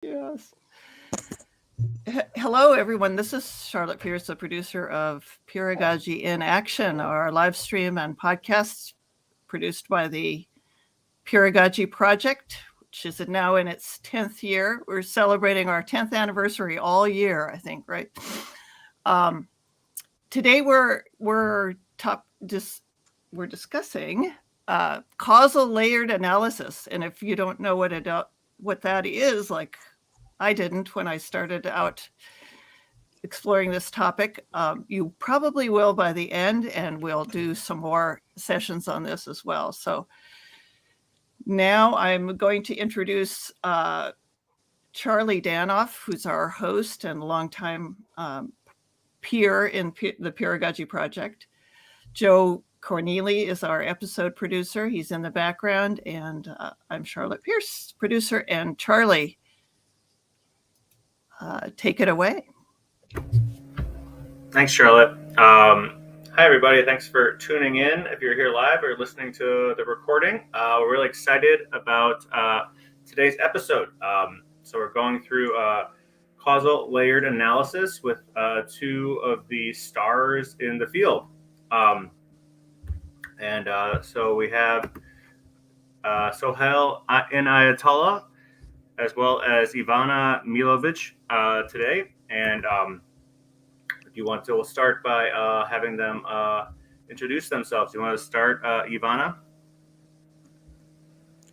Yes. Hello, everyone. This is Charlotte Pierce, the producer of Peeragogy in Action, our live stream and podcasts produced by the Peeragogy Project, which is now in its 10th year. We're celebrating our 10th anniversary all year, I think, right? Today we're discussing causal layered analysis, and if you don't know what that is, like I didn't when I started out exploring this topic, you probably will by the end, and we'll do some more sessions on this as well. So now I'm going to introduce Charlie Danoff, who's our host and longtime peer in the Peeragogy Project. Joe Corneli is our episode producer. He's in the background, and I'm Charlotte Pierce, producer. And Charlie, take it away. Thanks, Charlotte. Hi, everybody. Thanks for tuning in. If you're here live or listening to the recording, we're really excited about today's episode. So we're going through causal layered analysis with two of the stars in the field. So we have Sohail Inayatullah as well as Ivana Milojević today. And we'll start by having them introduce themselves. You want to start, Ivana?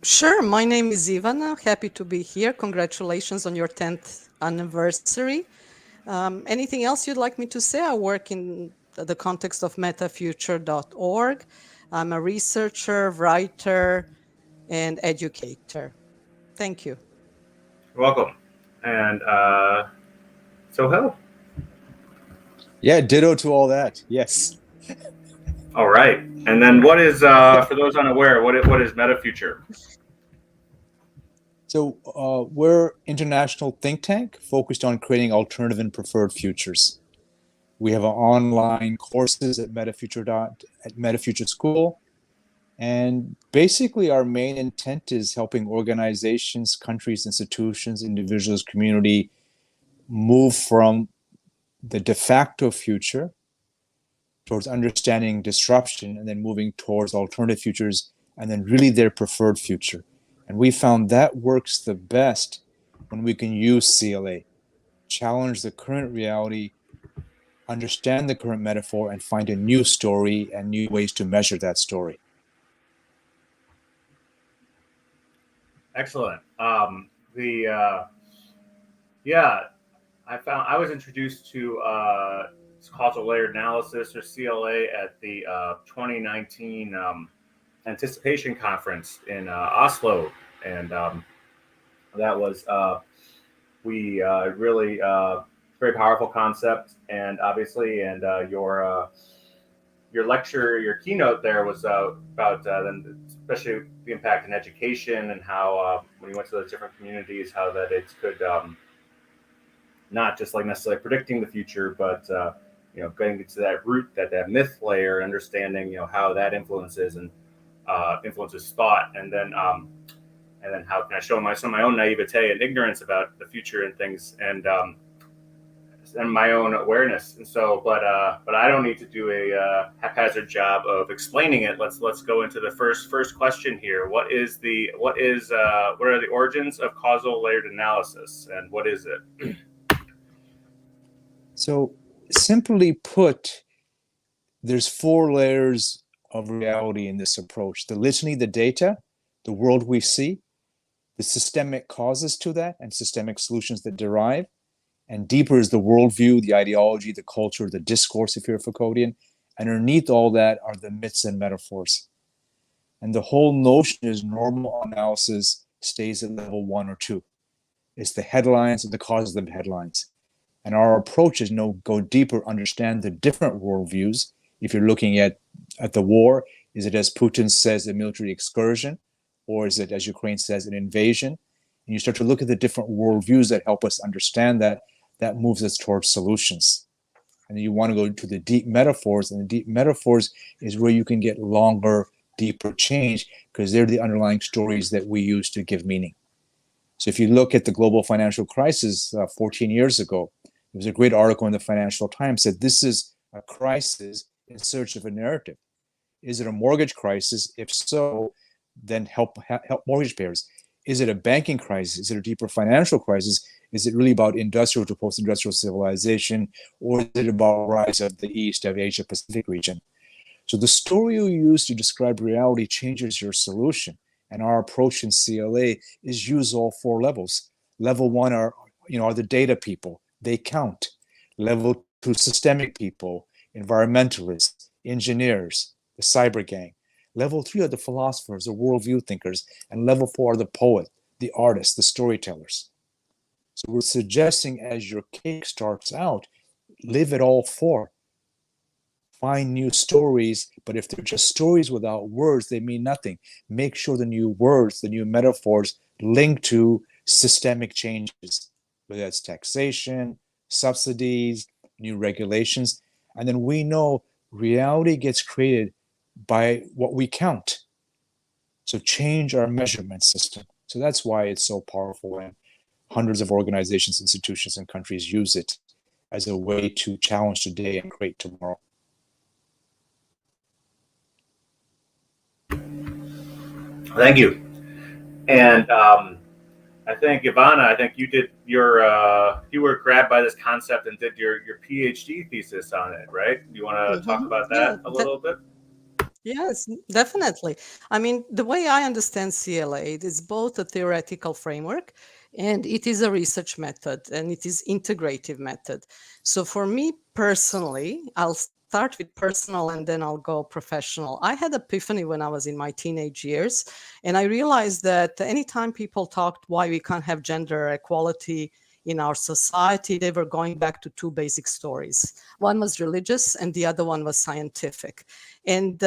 Sure. My name is Ivana. Happy to be here. Congratulations on your 10th anniversary. Anything else you'd like me to say? I work in the context of metafuture.org. I'm a researcher, writer, and educator. Thank you. You're welcome. And Sohail? Yeah, ditto to all that. Yes. All right. And then what is, for those unaware, what is Metafuture? So we're international think tank focused on creating alternative and preferred futures. We have online courses at Metafuture School. And basically our main intent is helping organizations, countries, institutions, individuals, community move from the de facto future towards understanding disruption and then moving towards alternative futures and then really their preferred future. And we found that works the best when we can use CLA, challenge the current reality, understand the current metaphor, and find a new story and new ways to measure that story. Excellent. I was introduced to causal layered analysis, or CLA, at the 2019 Anticipation Conference in Oslo, and that was really very powerful concept, and obviously, and your lecture, your keynote there was about especially the impact in education and how when you went to those different communities, how that it could not just like necessarily predicting the future, but getting to that root, that myth layer, understanding how that influences thought, and then how can I show some of my own naivete and ignorance about the future and things, and my own awareness. And so, but I don't need to do a haphazard job of explaining it. Let's go into the first question here. What are the origins of causal layered analysis, and what is it? So simply put, there's 4 layers of reality in this approach: the litany, the data, the world we see, the systemic causes to that, and systemic solutions that derive. And deeper is the worldview, the ideology, the culture, the discourse, if you're a Foucauldian. And underneath all that are the myths and metaphors. And the whole notion is normal analysis stays at level 1 or 2. It's the headlines and the causes of the headlines. And our approach is go deeper, understand the different worldviews. If you're looking at the war, is it, as Putin says, a military excursion? Or is it, as Ukraine says, an invasion? And you start to look at the different worldviews that help us understand that moves us towards solutions. And then you want to go to the deep metaphors, and the deep metaphors is where you can get longer, deeper change, because they're the underlying stories that we use to give meaning. So if you look at the global financial crisis 14 years ago, there was a great article in the Financial Times that this is a crisis in search of a narrative. Is it a mortgage crisis? If so, then help mortgage payers. Is it a banking crisis? Is it a deeper financial crisis? Is it really about industrial to post-industrial civilization, or is it about rise of the East, of Asia Pacific region? So the story you use to describe reality changes your solution. And our approach in CLA is use all four levels. Level one are the data people. They count. Level two, systemic people, environmentalists, engineers, the cyber gang. Level three are the philosophers, the worldview thinkers. And level four are the poet, the artists, the storytellers. So we're suggesting as your cake starts out, live at all four. Find new stories, but if they're just stories without words, they mean nothing. Make sure the new words, the new metaphors link to systemic changes, whether that's taxation, subsidies, new regulations. And then we know reality gets created by what we count. So change our measurement system. So that's why it's so powerful, and hundreds of organizations, institutions, and countries use it as a way to challenge today and create tomorrow. Thank you. And I think Ivana, you did you were grabbed by this concept and did your PhD thesis on it, right? You want to talk about that a little bit? Yes, definitely. I mean, the way I understand CLA, it is both a theoretical framework and it is a research method, and it is integrative method. So for me personally, I'll start with personal and then I'll go professional. I had epiphany when I was in my teenage years, and I realized that anytime people talked why we can't have gender equality in our society, they were going back to two basic stories. One was religious and the other one was scientific. And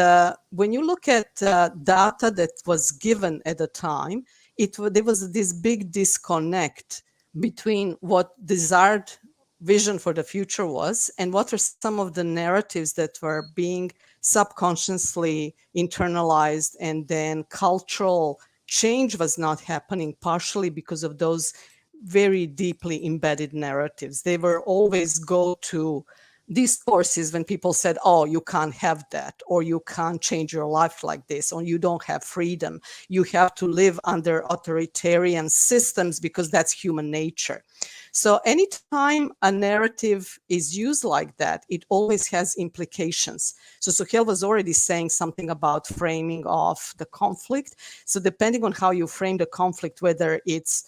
when you look at data that was given at the time, there was this big disconnect between what desired vision for the future was and what are some of the narratives that were being subconsciously internalized, and then cultural change was not happening partially because of those very deeply embedded narratives. They were always go-to discourses when people said, oh, you can't have that, or you can't change your life like this, or you don't have freedom. You have to live under authoritarian systems because that's human nature. So anytime a narrative is used like that, it always has implications. So Sohail was already saying something about framing of the conflict. So depending on how you frame the conflict, whether it's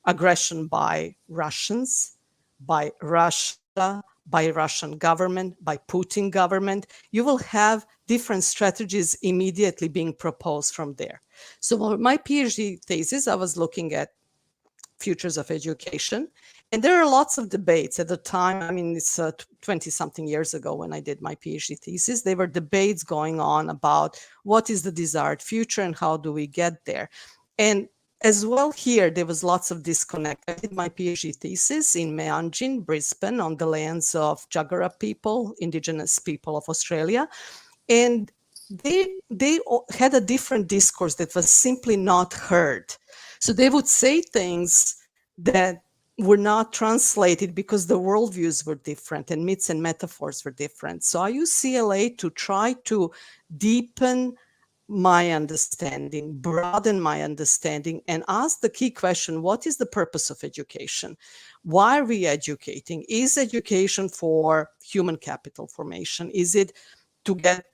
aggression by Russians, by Russia, by Russian government, by Putin government, you will have different strategies immediately being proposed from there. So for my PhD thesis, I was looking at futures of education. And there are lots of debates at the time. I mean, it's 20-something years ago when I did my PhD thesis. There were debates going on about what is the desired future and how do we get there. And as well here, there was lots of disconnect. I did my PhD thesis in Meanjin, Brisbane, on the lands of Jagera people, indigenous people of Australia. And they had a different discourse that was simply not heard. So they would say things that were not translated because the worldviews were different and myths and metaphors were different. So I use CLA to try to deepen my understanding, broaden my understanding, and ask the key question, what is the purpose of education? Why are we educating? Is education for human capital formation? Is it to get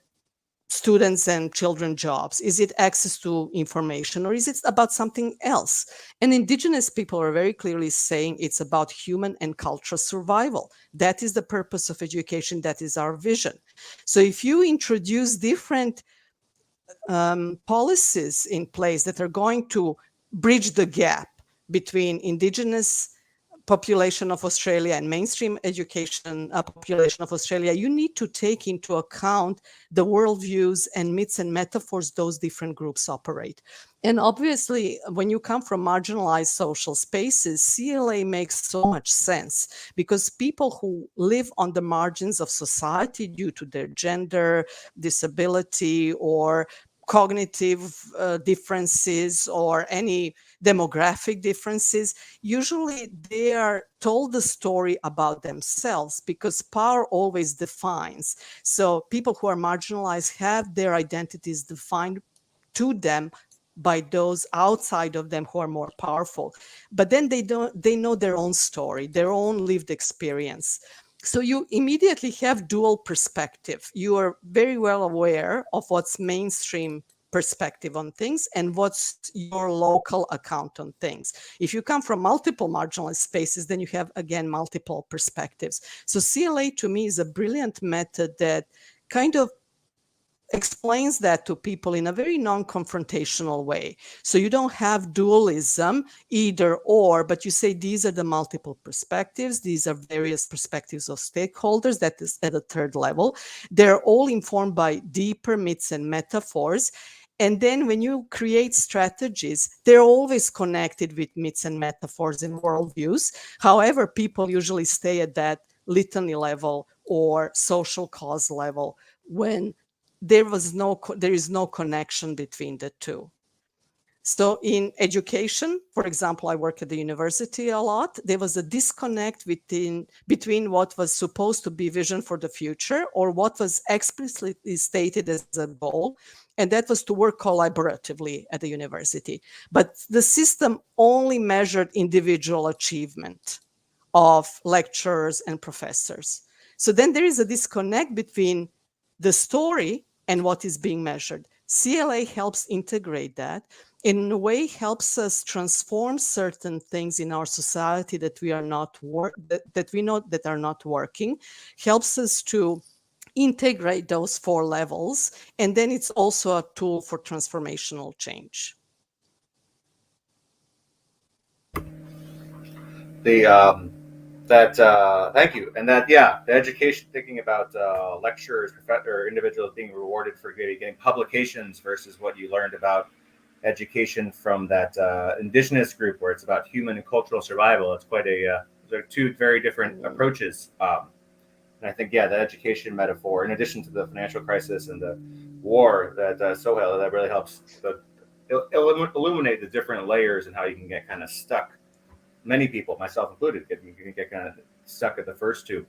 students and children jobs? Is it access to information, or is it about something else? And indigenous people are very clearly saying it's about human and cultural survival. That is the purpose of education. That is our vision. So if you introduce different policies in place that are going to bridge the gap between indigenous population of Australia and mainstream education population of Australia, you need to take into account the worldviews and myths and metaphors those different groups operate. And obviously, when you come from marginalized social spaces, CLA makes so much sense because people who live on the margins of society due to their gender, disability, or cognitive differences or any demographic differences, usually they are told the story about themselves because power always defines. So people who are marginalized have their identities defined to them by those outside of them who are more powerful. But then they know their own story, their own lived experience. So you immediately have dual perspective. You are very well aware of what's mainstream perspective on things and what's your local account on things. If you come from multiple marginalized spaces, then you have, again, multiple perspectives. So CLA to me is a brilliant method that kind of explains that to people in a very non-confrontational way. So you don't have dualism, either or, but you say these are the multiple perspectives. These are various perspectives of stakeholders. That is at a third level. They're all informed by deeper myths and metaphors. And then when you create strategies, they're always connected with myths and metaphors and worldviews. However, people usually stay at that litany level or social cause level when there is no connection between the two. So in education, for example, I work at the university a lot. There was a disconnect between what was supposed to be vision for the future or what was explicitly stated as a goal, and that was to work collaboratively at the university. But the system only measured individual achievement of lecturers and professors. So then there is a disconnect between the story and what is being measured. CLA helps integrate that, in a way helps us transform certain things in our society that we are not that we know that are not working, helps us to integrate those four levels, and then it's also a tool for transformational change. Thank you. And that, yeah, the education, thinking about lecturers or individuals being rewarded for getting publications versus what you learned about education from that indigenous group where it's about human and cultural survival. It's quite they're two very different approaches. And I think, yeah, the education metaphor, in addition to the financial crisis and the war that Sohail, that really helps illuminate the different layers and how you can get kind of stuck. Many people, myself included, you can get kind of stuck at the first two.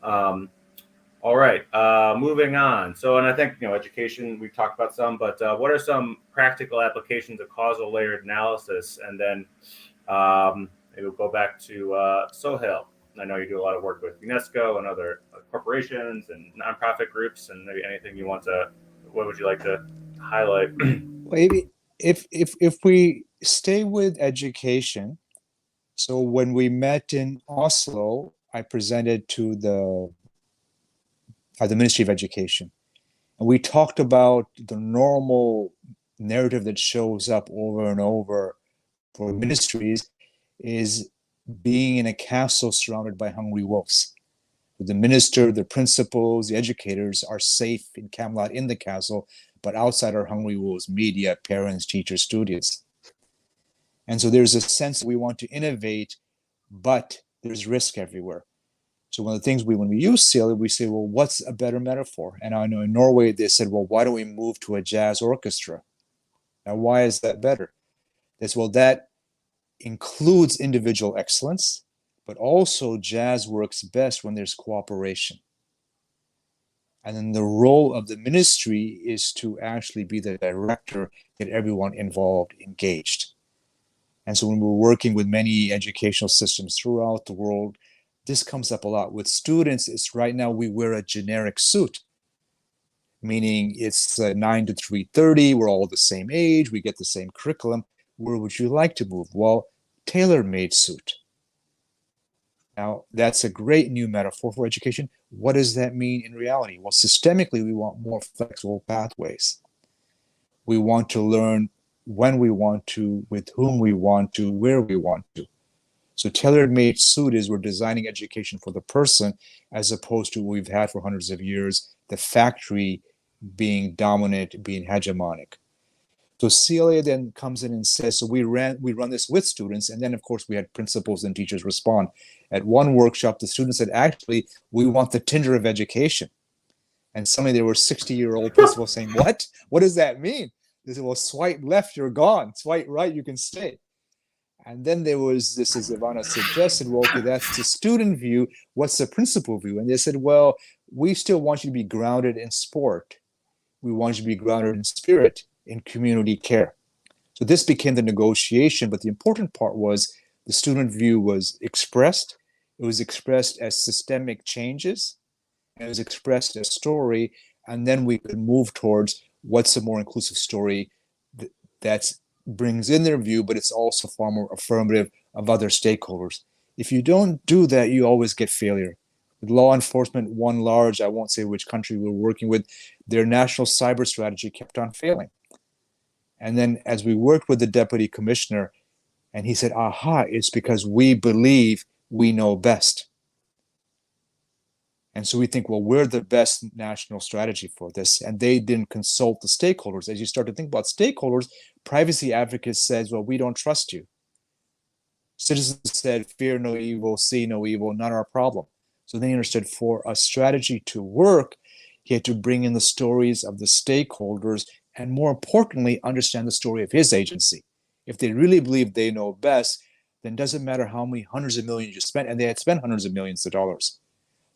All right, moving on. So, and I think, education, we've talked about some, but what are some practical applications of causal layered analysis? And then maybe we'll go back to Sohail. I know you do a lot of work with UNESCO and other corporations and nonprofit groups, and maybe anything you want to, what would you like to highlight? Maybe if we stay with education. So when we met in Oslo, I presented to the Ministry of Education, and we talked about the normal narrative that shows up over and over for ministries is being in a castle surrounded by hungry wolves. The minister, the principals, the educators are safe in Camelot in the castle, but outside are hungry wolves, media, parents, teachers, students. And so there's a sense that we want to innovate, but there's risk everywhere. So one of the things when we use CLA, we say, well, what's a better metaphor? And I know in Norway, they said, well, why don't we move to a jazz orchestra? Now, why is that better? It's, well, that includes individual excellence, but also jazz works best when there's cooperation. And then the role of the ministry is to actually be the director, get everyone involved, engaged. And so when we're working with many educational systems throughout the world, this comes up a lot. With students, it's right now we wear a generic suit, meaning it's 9 to 3:30, we're all the same age, we get the same curriculum. Where would you like to move? Well, tailor-made suit. Now, that's a great new metaphor for education. What does that mean in reality? Well, systemically, we want more flexible pathways. We want to learn when we want to, with whom we want to, where we want to. So tailor-made suit is we're designing education for the person as opposed to what we've had for hundreds of years, the factory being dominant, being hegemonic. So CLA then comes in and says, so we run this with students, and then of course we had principals and teachers respond. At one workshop, the students said, actually, we want the Tinder of education. And suddenly there were 60-year-old principals saying, what? What does that mean? They said, well, swipe left, you're gone. Swipe right, you can stay. And then there was this, as Ivana suggested, well, okay, that's the student view. What's the principal view? And they said, well, we still want you to be grounded in sport. We want you to be grounded in spirit, in community care. So this became the negotiation, but the important part was the student view was expressed. It was expressed as systemic changes, and it was expressed as story, and then we could move towards what's a more inclusive story that brings in their view, but it's also far more affirmative of other stakeholders. If you don't do that, you always get failure. With law enforcement, one large, I won't say which country we're working with, their national cyber strategy kept on failing. And then as we worked with the deputy commissioner, and he said, aha, it's because we believe we know best. And so we think, well, we're the best national strategy for this. And they didn't consult the stakeholders. As you start to think about stakeholders, privacy advocates says, well, we don't trust you. Citizens said, fear no evil, see no evil, not our problem. So then he understood for a strategy to work, he had to bring in the stories of the stakeholders and, more importantly, understand the story of his agency. If they really believe they know best, then it doesn't matter how many hundreds of millions you spent, and they had spent hundreds of millions of dollars.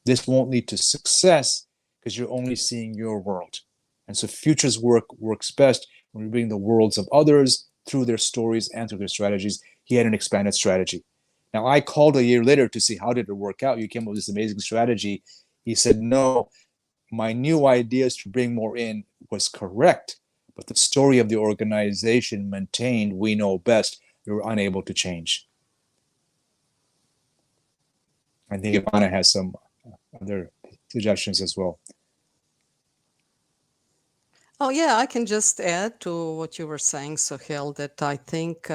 This won't lead to success because you're only seeing your world. And so futures work works best when we bring the worlds of others through their stories and through their strategies. He had an expanded strategy. Now, I called a year later to see how did it work out. You came up with this amazing strategy. He said, no, my new ideas to bring more in was correct, but the story of the organization maintained, we know best, we were unable to change. I think Ivana has some other suggestions as well. Oh, yeah, I can just add to what you were saying, Sohail, that I think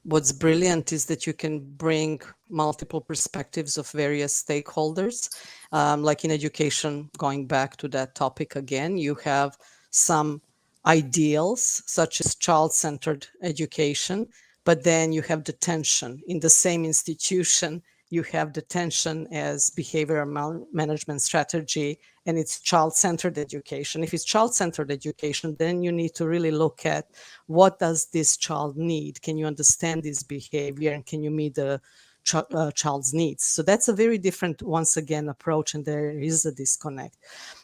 what's brilliant is that you can bring multiple perspectives of various stakeholders. Like in education, going back to that topic again, you have some ideals such as child-centered education, but then you have the tension in the same institution. You have the tension as behavioral management strategy, and it's child-centered education. If it's child-centered education, then you need to really look at what does this child need? Can you understand this behavior, and can you meet the child's needs? So that's a very different, once again, approach, and there is a disconnect.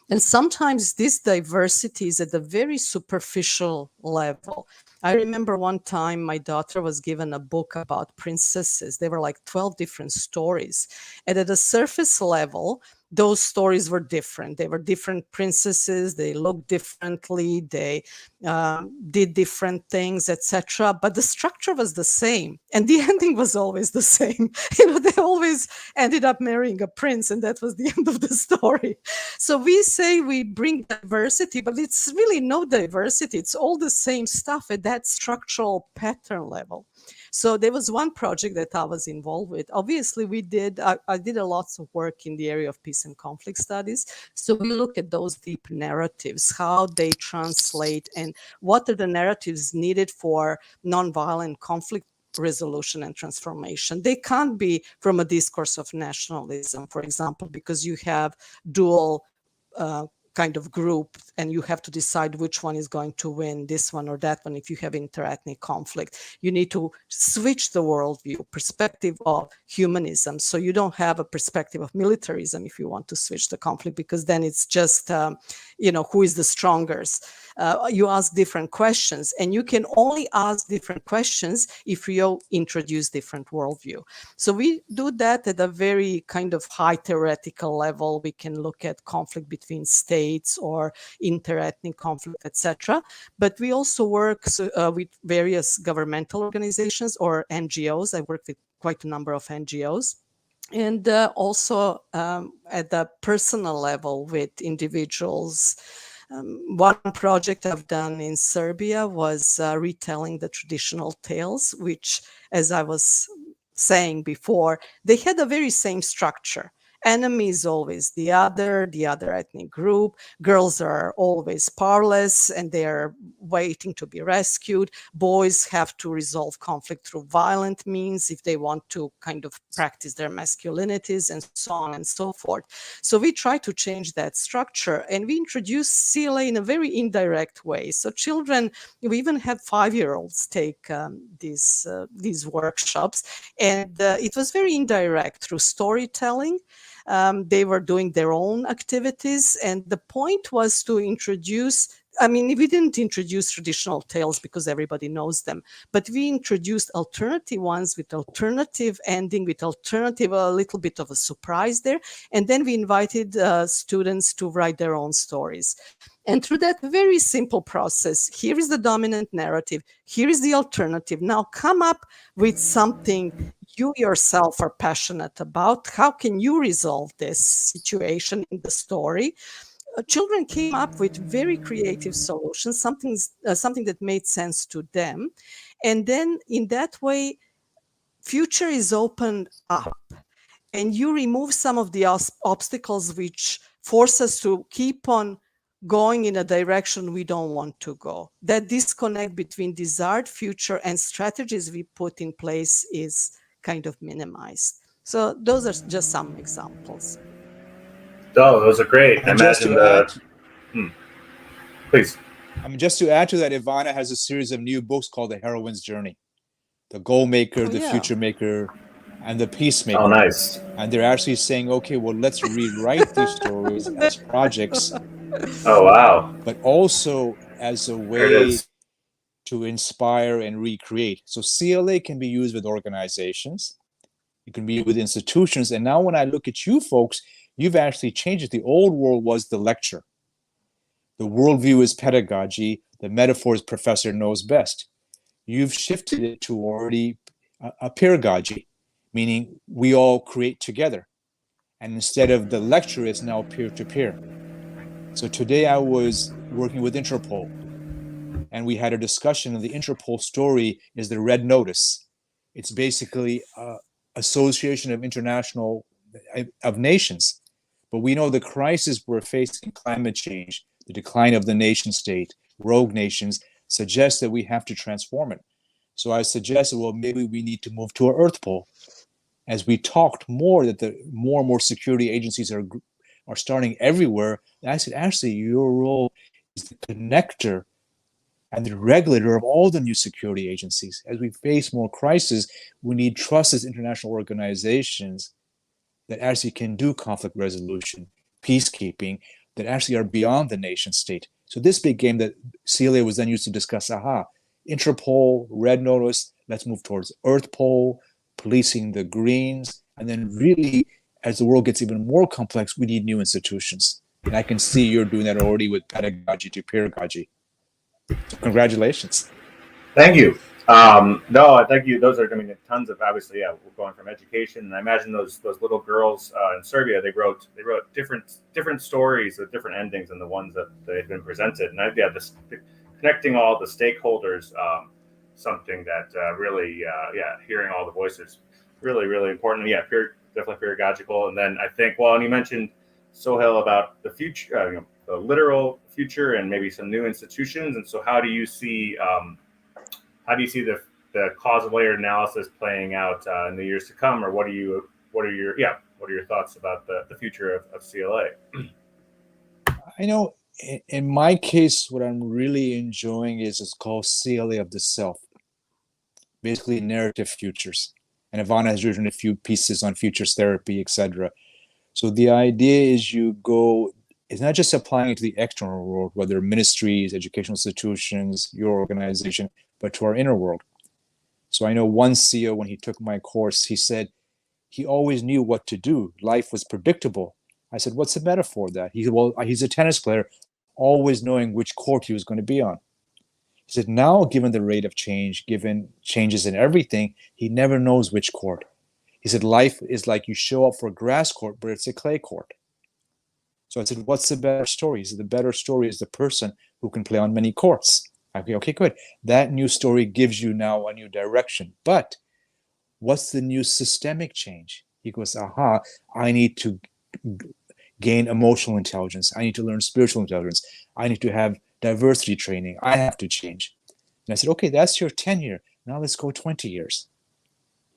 And sometimes this diversity is at a very superficial level. I remember one time my daughter was given a book about princesses. There were like 12 different stories. And at a surface level, those stories were different. They were different princesses. They looked differently. They did different things, etc. But the structure was the same, and the ending was always the same. They always ended up marrying a prince, and that was the end of the story. So we say we bring diversity, but it's really no diversity. It's all the same stuff at that structural pattern level. So there was one project that I was involved with. Obviously, I did a lot of work in the area of peace and conflict studies. So we look at those deep narratives, how they translate, and what are the narratives needed for nonviolent conflict resolution and transformation. They can't be from a discourse of nationalism, for example, because you have dual kind of group, and you have to decide which one is going to win, this one or that one. If you have interethnic conflict, you need to switch the worldview, perspective of humanism. So you don't have a perspective of militarism if you want to switch the conflict, because then it's just, who is the strongest? You ask different questions, and you can only ask different questions if you introduce different worldview. So we do that at a very kind of high theoretical level. We can look at conflict between states or interethnic conflict, etc. But we also work with various governmental organizations or NGOs. I work with quite a number of NGOs. And also at the personal level with individuals. One project I've done in Serbia was retelling the traditional tales, which, as I was saying before, they had the very same structure. Enemy is always the other ethnic group. Girls are always powerless and they're waiting to be rescued. Boys have to resolve conflict through violent means if they want to kind of practice their masculinities, and so on and so forth. So we try to change that structure, and we introduce CLA in a very indirect way. So children, we even had 5-year-olds take these workshops, and it was very indirect through storytelling. They were doing their own activities, and the point was to introduce, I mean, we didn't introduce traditional tales because everybody knows them, but we introduced alternative ones with alternative ending, with alternative, a little bit of a surprise there. And then we invited students to write their own stories. And through that very simple process, here is the dominant narrative, here is the alternative. Now come up with something you yourself are passionate about. How can you resolve this situation in the story? Children came up with very creative solutions, something that made sense to them. And then in that way, future is opened up, and you remove some of the obstacles which force us to keep on going in a direction we don't want to go. That disconnect between desired future and strategies we put in place is kind of minimized. So those are just some examples. Oh, those are great. I imagine please. I mean, just to add to that, Ivana has a series of new books called The Heroine's Journey, The Goal Maker, The Future Maker, and The Peacemaker. Oh, nice. And they're actually saying, okay, well, let's rewrite these stories as projects. Oh, wow. But also as a way to inspire and recreate. So CLA can be used with organizations. It can be used with institutions. And now when I look at you folks, you've actually changed it. The old world was the lecture. The worldview is pedagogy. The metaphor is professor knows best. You've shifted it to already a peeragogy, meaning we all create together. And instead of the lecture, it's now peer-to-peer. So today I was working with Interpol, and we had a discussion, and the Interpol story is the Red Notice. It's basically association of international, of nations. But we know the crisis we're facing, climate change, the decline of the nation state, rogue nations, suggests that we have to transform it. So I suggested, well, maybe we need to move to an Earth pole. As we talked more, that the more and more security agencies are starting everywhere, I said, actually, your role is the connector and the regulator of all the new security agencies. As we face more crises, we need trusted international organizations that actually can do conflict resolution, peacekeeping, that actually are beyond the nation state. So this became that CLA was then used to discuss, Interpol, Red Notice, let's move towards Earth Pole, policing the greens, and then really, as the world gets even more complex, we need new institutions. And I can see you're doing that already with pedagogy to peeragogy. So congratulations. Thank you. No, thank you. Those are, I mean, tons of, obviously, we're going from education, and I imagine those little girls in Serbia, they wrote different stories with different endings than the ones that they've been presented. And connecting all the stakeholders, something that really, hearing all the voices, really, really important. Yeah, definitely pedagogical. And then I think, well, and you mentioned, Sohail, about the future, the literal future, and maybe some new institutions. And so, how do you see the causal layered analysis playing out in the years to come, or what are your thoughts about the future of CLA? I know, in my case, what I'm really enjoying is it's called CLA of the self, basically narrative futures. And Ivana has written a few pieces on futures therapy, etc. So the idea is it's not just applying it to the external world, whether ministries, educational institutions, your organization, but to our inner world. So I know one CEO, when he took my course, he said he always knew what to do. Life was predictable. I said, what's the metaphor of that? He said, well, he's a tennis player, always knowing which court he was going to be on. He said, now, given the rate of change, given changes in everything, he never knows which court. He said, life is like you show up for a grass court, but it's a clay court. So I said, what's the better story? He said, the better story is the person who can play on many courts. Okay, good. That new story gives you now a new direction. But what's the new systemic change? He goes, I need to gain emotional intelligence. I need to learn spiritual intelligence. I need to have diversity training. I have to change. And I said, okay, that's your 10-year. Now let's go 20 years.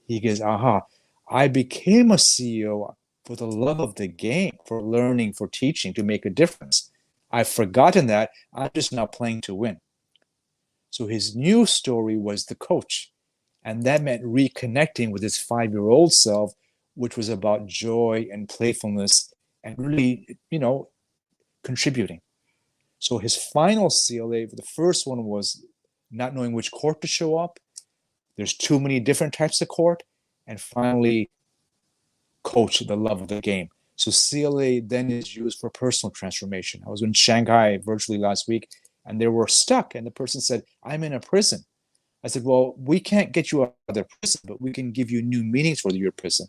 He goes, aha, I became a CEO for the love of the game, for learning, for teaching, to make a difference. I've forgotten that. I'm just now playing to win. So his new story was the coach. And that meant reconnecting with his 5-year-old self, which was about joy and playfulness and really, contributing. So his final CLA, the first one was not knowing which court to show up. There's too many different types of court. And finally, coach, the love of the game. So CLA then is used for personal transformation. I was in Shanghai virtually last week, and they were stuck. And the person said, I'm in a prison. I said, well, we can't get you out of the prison, but we can give you new meanings for your prison.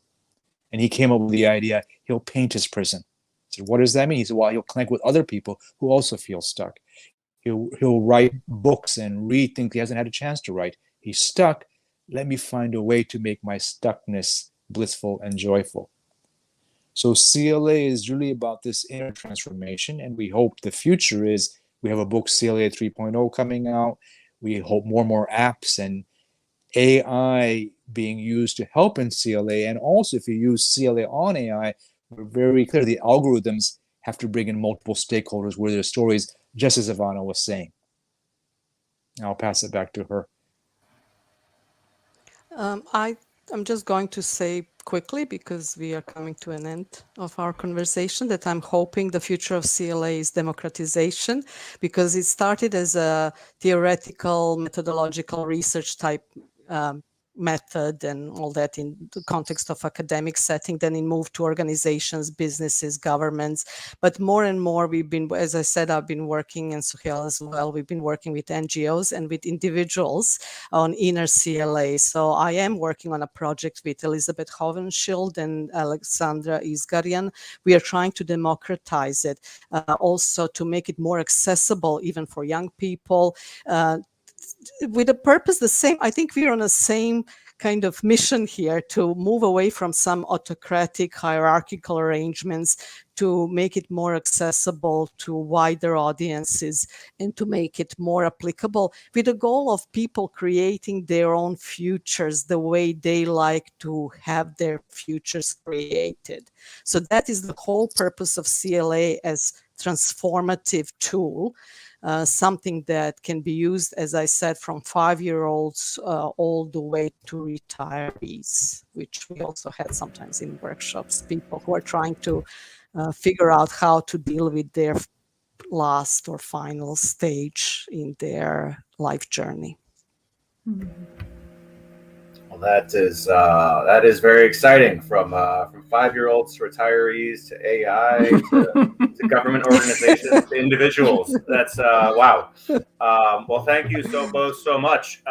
And he came up with the idea, he'll paint his prison. I said, what does that mean? He said, well, he'll connect with other people who also feel stuck. He'll write books and read things he hasn't had a chance to write. He's stuck. Let me find a way to make my stuckness blissful and joyful. So CLA is really about this inner transformation, and we hope the future is we have a book, CLA 3.0, coming out. We hope more and more apps and AI being used to help in CLA. And also, if you use CLA on AI, we're very clear the algorithms have to bring in multiple stakeholders with their stories, just as Ivana was saying. I'll pass it back to her. I'm just going to say quickly, because we are coming to an end of our conversation, that I'm hoping the future of CLA is democratization, because it started as a theoretical, methodological research type method and all that in the context of academic setting. Then it moved to organizations, businesses, governments. But more and more we've been, as I said, I've been working, and Sohail as well, we've been working with NGOs and with individuals on inner CLA. So I am working on a project with Elizabeth Hovenschild and Alexandra Izgaryan. We are trying to democratize it, also to make it more accessible even for young people, with a purpose the same. I think we're on the same kind of mission here, to move away from some autocratic hierarchical arrangements, to make it more accessible to wider audiences, and to make it more applicable, with the goal of people creating their own futures the way they like to have their futures created. So that is the whole purpose of CLA as transformative tool. Something that can be used, as I said, from 5-year-olds all the way to retirees, which we also had sometimes in workshops, people who are trying to figure out how to deal with their last or final stage in their life journey. Well, that is very exciting. From 5-year-olds to retirees to AI to government organizations to individuals. That's wow. Well, thank you both so much.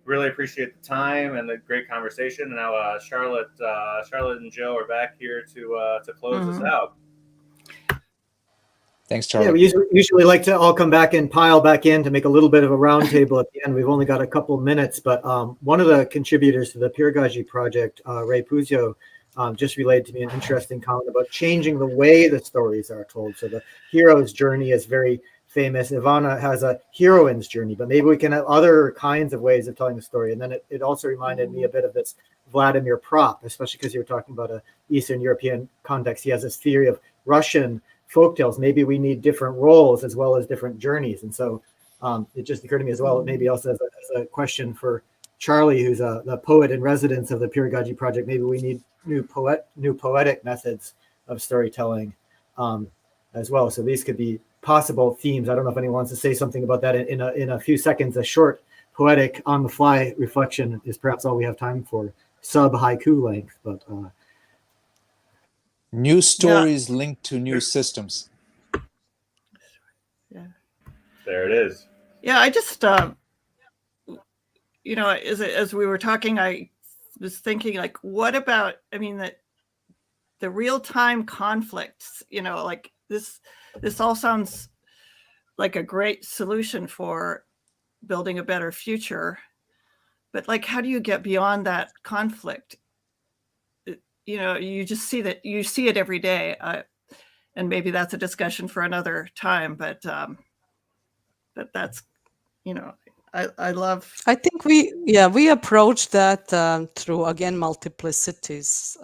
Really appreciate the time and the great conversation. And now Charlotte and Joe are back here to close us out. Thanks, Charlie. Yeah, we usually like to all come back and pile back in to make a little bit of a roundtable at the end. We've only got a couple of minutes, but one of the contributors to the Peeragogy project, Ray Puzio, just relayed to me an interesting comment about changing the way the stories are told. So the hero's journey is very famous. Ivana has a heroine's journey, but maybe we can have other kinds of ways of telling the story. And then it also reminded me a bit of this Vladimir Prop, especially because you were talking about an Eastern European context. He has this theory of Russian folktales. Maybe we need different roles as well as different journeys. And so it just occurred to me as well, maybe also as a question for Charlie, who's the poet in residence of the Peeragogy project. Maybe we need new poetic methods of storytelling as well. So these could be possible themes. I don't know if anyone wants to say something about that in a few seconds. A short poetic on the fly reflection is perhaps all we have time for, sub haiku length, but new stories linked to new systems. Yeah. There it is. Yeah, I just, as we were talking, I was thinking, like, what about, the real-time conflicts, like this all sounds like a great solution for building a better future. But, like, how do you get beyond that conflict? you just see that, you see it every day. And maybe that's a discussion for another time, but that's, I love. I think we approach that through, again, multiplicities,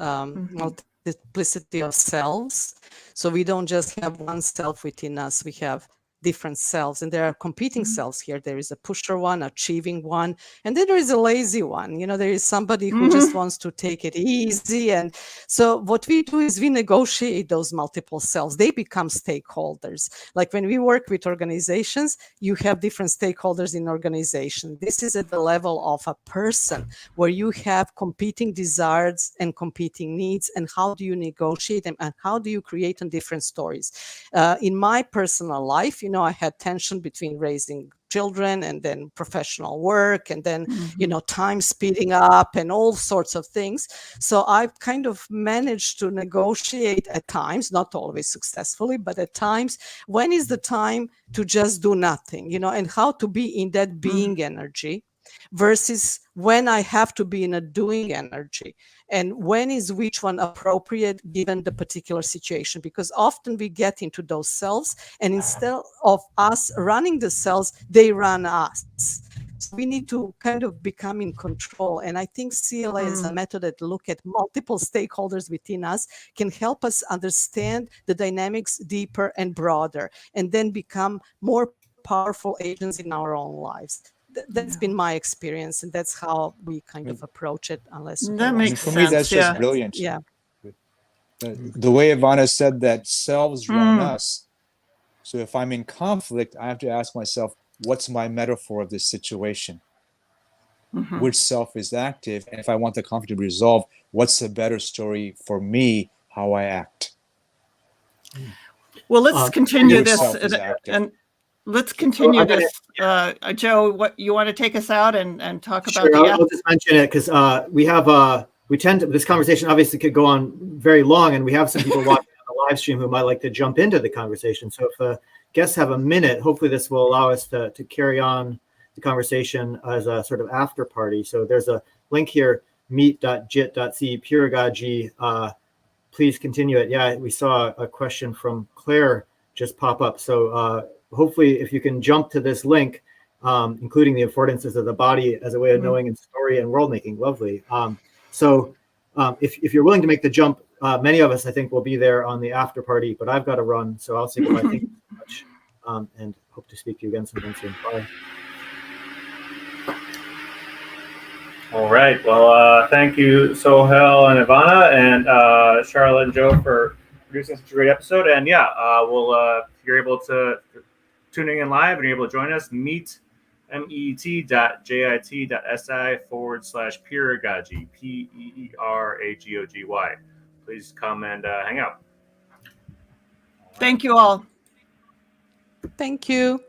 multiplicity of selves. So we don't just have one self within us, we have different selves, and there are competing selves here. There is a pusher one, achieving one, and then there is a lazy one. There is somebody who just wants to take it easy. And so what we do is we negotiate those multiple selves. They become stakeholders. Like when we work with organizations, you have different stakeholders in organization. This is at the level of a person, where you have competing desires and competing needs, and how do you negotiate them, and how do you create on different stories. In my personal life, I had tension between raising children and then professional work, and then, time speeding up and all sorts of things. So I've kind of managed to negotiate at times, not always successfully, but at times, when is the time to just do nothing, and how to be in that being energy versus when I have to be in a doing energy, and when is which one appropriate given the particular situation. Because often we get into those cells, and instead of us running the cells, they run us. So we need to kind of become in control. And I think CLA is a method that look at multiple stakeholders within us, can help us understand the dynamics deeper and broader, and then become more powerful agents in our own lives. That's been my experience, and that's how we kind of approach it. Unless that makes for sense. me, that's just yeah. brilliant. Yeah. The way Ivana said that selves run us. So if I'm in conflict, I have to ask myself, what's my metaphor of this situation? Which self is active? And if I want the conflict to be resolved, what's a better story for me, how I act? Well, let's continue Which this, self is active? and let's continue this. Joe, what you want to take us out and talk about Sure, the I'll just mention it because we tend to, this conversation obviously could go on very long, and we have some people watching on the live stream who might like to jump into the conversation. So if guests have a minute, hopefully this will allow us to carry on the conversation as a sort of after party. So there's a link here, meet.jit.c Peeragogy. Please continue it. Yeah, we saw a question from Claire just pop up. So hopefully if you can jump to this link, including the affordances of the body as a way of knowing and story and world making. Lovely. So if you're willing to make the jump, many of us, I think, will be there on the after party, but I've got to run. So I'll say goodbye. Thank you so much, and hope to speak to you again sometime soon. Bye. All right. Well, thank you, Sohail and Ivana, and Charlotte and Joe for producing such a great episode. And yeah, if you're able to tuning in live and you're able to join us, met.jit.si /Peeragogy, Peeragogy. Please come and hang out. Thank you all. Thank you.